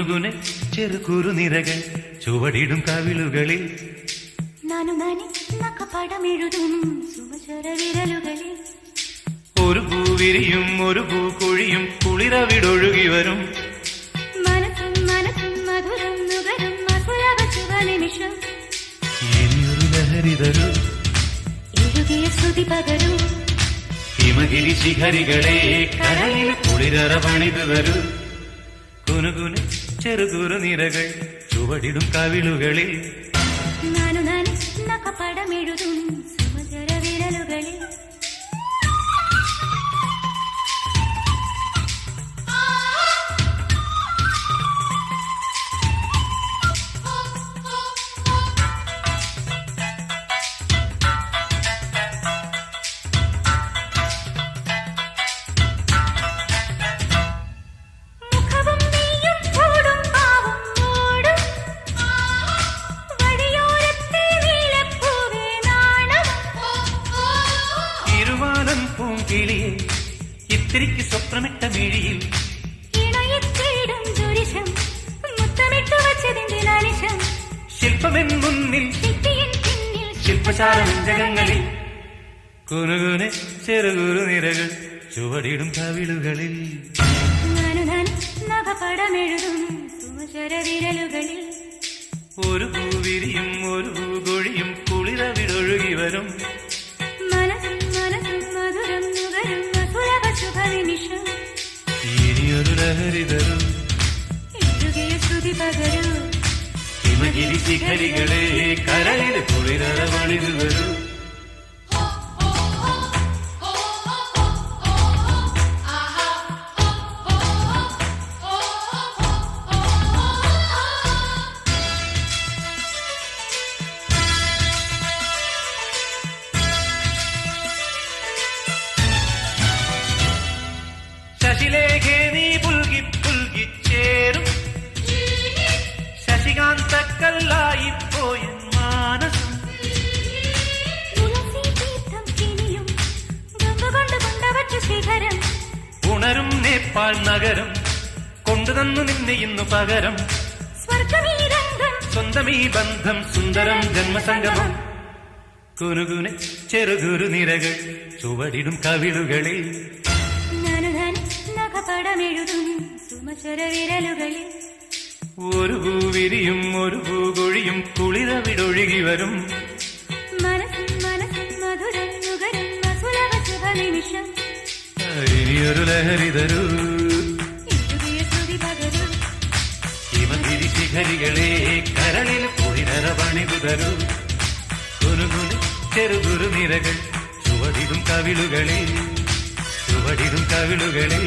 കുനുകുനെ ചെറുകുറുനിരകൾ ചുവടിടും കവിളുകളിൽ നാനു നാനി നഖപടമെഴുതും സുമചര വിരലുകളിൽ ഒരു പൂവിരിയും ഒരു പൂക്കൊഴിയും കുളിരവിടൊഴുകി വരും മനസ്സും മനസ്സും മധുരം നുകരും മധുരവ ശുഭനിമിഷം ഇനിയൊരു ലഹരി തരൂ എഴുതിയ ശ്രുതി പകരൂ ഹിമഗിരി ശിഖരികളെ കരളിൽ കുളിരറ പണിതു വരൂ കുനുകുനെ ചെറുകുറുനിരകൾ ചുവടിടും കവിളുകളിൽ നാനു നാനി നഖപടമെഴുതും സുമചര വിരലുകളിൽ കിളിയെ ഇത്തിരിക്ക് സ്വപ്നമിട്ട മിഴിയിൽ ഇണയത്തേടും ദുരിശം മുത്തമിട്ടു വച്ചതിന്റെ ലാലിശം ശില്പമെൻ മുന്നിൽ ശില്പിയൻ പിന്നിൽ ശില്പശാലങ്ങളിൽ കുനുകുനെ ചെറുകുറുനിരകൾ ചുവടിടും കവിളുകളിൽ നാനു നാനി നഖപടമെഴുതും സുമചര വിരലുകളിൽ ഒരു പൂവിരിയും ഒരു പൂകൊഴിയും കുളിരവിടൊഴുകി വരും മനസ്സും മനസ്സും മധുരം നുകരും മധുരവ ശുഭനിമിഷം ഇനിയൊരു ലഹരി തരൂ എഴുതിയ ശ്രുതി പകരൂ ഹിമഗിരി ശിഖരികളെ കരളിൽ കുളിരറ പണിതു വരൂ ശശിലേഖേ നീ പുൽകി പുൽകി ചേരും ശശികാന്തക്കല്ലായി പോയ മാനസം തുളസീതീർത്ഥം കിനിയും ഗംഗകൊണ്ട് കൊണ്ടവറ്റ ശിഖരം ഉണരും നേപ്പാൾ നഗരം കൊണ്ടുതന്നു നിന്നെ ഇന്നു പകരം സ്വർഗമീ രംഗം സ്വന്തമീ ബന്ധം സുന്ദരം ജന്മസംഗമം കുനുകുനെ ചെറുകുറുനിരകൾ ചുവടിടും കവിളുകളിൽ നാനു നാനി നഖപടമെഴുതും സുമചര വിരലുകളിൽ ഒരു പൂവിരിയും ഒരു പൂകൊഴിയും കുളിരവിടൊഴുകി വരും മനസ്സും മനസ്സും മധുരം നുകരും മധുരവ ശുഭനിമിഷം ഇനിയൊരു ലഹരി തരൂ എഴുതിയ ശ്രുതി പകരൂ ഹിമഗിരി ശിഖരികളെ കരളിൽ കുളിരറ പണിതു തരൂ കുനുകുനെ ചെറുകുറുനിരകൾ ചുവടിടും കവിളുകളിൽ ചുവടിടും കവിളുകളിൽ